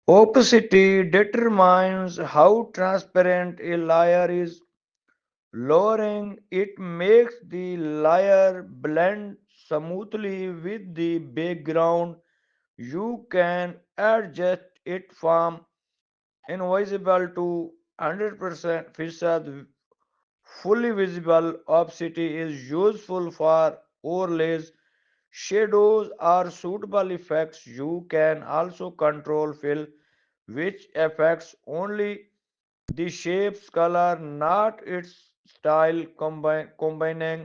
Opacity determines how transparent a layer is. Lowering it makes the layer blend smoothly with the background. You can adjust it from invisible to 100% facade. Fully visible opacity is useful for overlays, shadows, or suitable effects. You can also control fill, which affects only the shape's color, not its style, combining